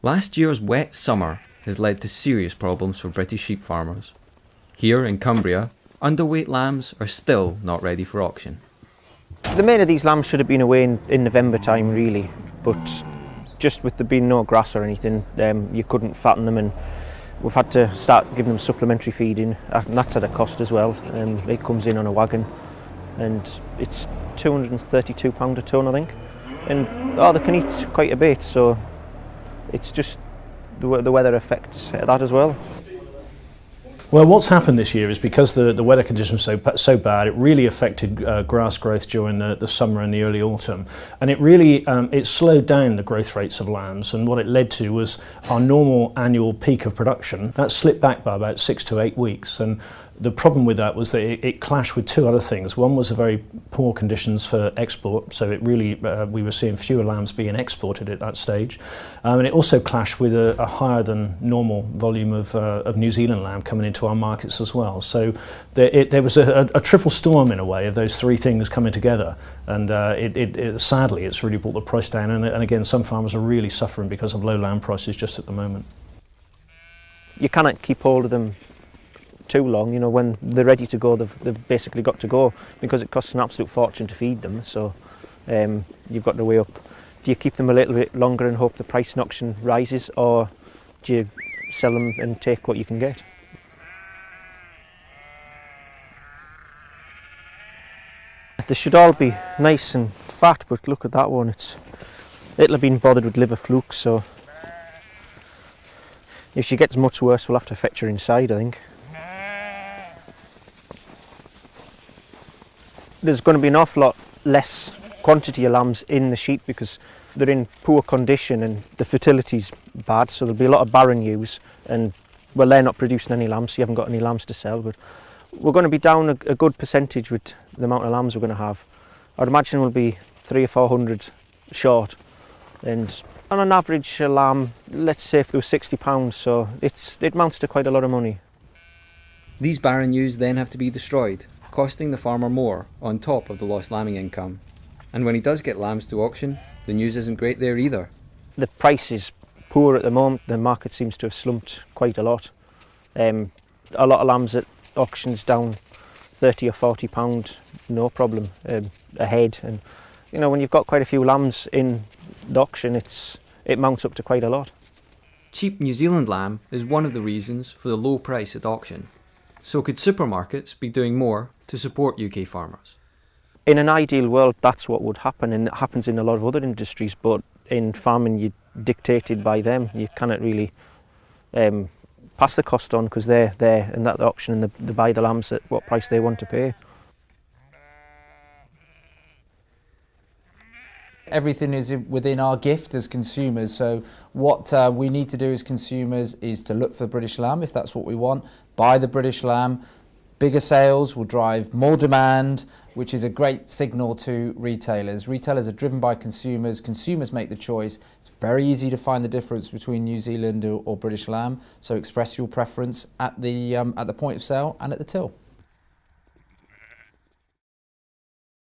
Last year's wet summer has led to serious problems for British sheep farmers. Here in Cumbria, underweight lambs are still not ready for auction. The main of these lambs should have been away in November time really, but just with there being no grass or anything, you couldn't fatten them, and we've had to start giving them supplementary feeding, and that's at a cost as well. It comes in on a wagon and it's £232 a tonne I think, and they can eat quite a bit, so it's just the weather affects that as well. Well, what's happened this year is because the weather conditions were so bad, it really affected grass growth during the summer and the early autumn, and it really it slowed down the growth rates of lambs, and what it led to was our normal annual peak of production that slipped back by about 6 to 8 weeks. And the problem with that was that it clashed with two other things. One was the very poor conditions for export, so it really we were seeing fewer lambs being exported at that stage, and it also clashed with a higher than normal volume of New Zealand lamb coming into our markets as well. So there was a triple storm in a way of those three things coming together, and sadly it's really brought the price down, and again some farmers are really suffering because of low lamb prices just at the moment. You cannot keep hold of them too long, when they're ready to go, they've basically got to go, because it costs an absolute fortune to feed them. So you've got to weigh up, do you keep them a little bit longer and hope the price in auction rises, or do you sell them and take what you can get? They should all be nice and fat, but look at that one, it'll have been bothered with liver flukes, so if she gets much worse we'll have to fetch her inside I think. There's going to be an awful lot less quantity of lambs in the sheep because they're in poor condition and the fertility's bad, so there'll be a lot of barren ewes, and well, they're not producing any lambs, so you haven't got any lambs to sell. But we're going to be down a good percentage with the amount of lambs we're going to have. I'd imagine we'll be 300 or 400 short, and on an average a lamb, let's say if there was £60, so it amounts to quite a lot of money. These barren ewes then have to be destroyed, costing the farmer more on top of the lost lambing income. And when he does get lambs to auction, the news isn't great there either. The price is poor at the moment, the market seems to have slumped quite a lot. A lot of lambs at auctions down £30 or £40, no problem, a head. And when you've got quite a few lambs in the auction, it mounts up to quite a lot. Cheap New Zealand lamb is one of the reasons for the low price at auction. So could supermarkets be doing more to support UK farmers? In an ideal world that's what would happen, and it happens in a lot of other industries, but in farming you're dictated by them. You cannot really pass the cost on because they're there in that auction and they buy the lambs at what price they want to pay. Everything is within our gift as consumers, so what we need to do as consumers is to look for British lamb if that's what we want, buy the British lamb. Bigger sales will drive more demand, which is a great signal to retailers. Retailers are driven by consumers, consumers make the choice. It's very easy to find the difference between New Zealand or British lamb, so express your preference at the point of sale and at the till.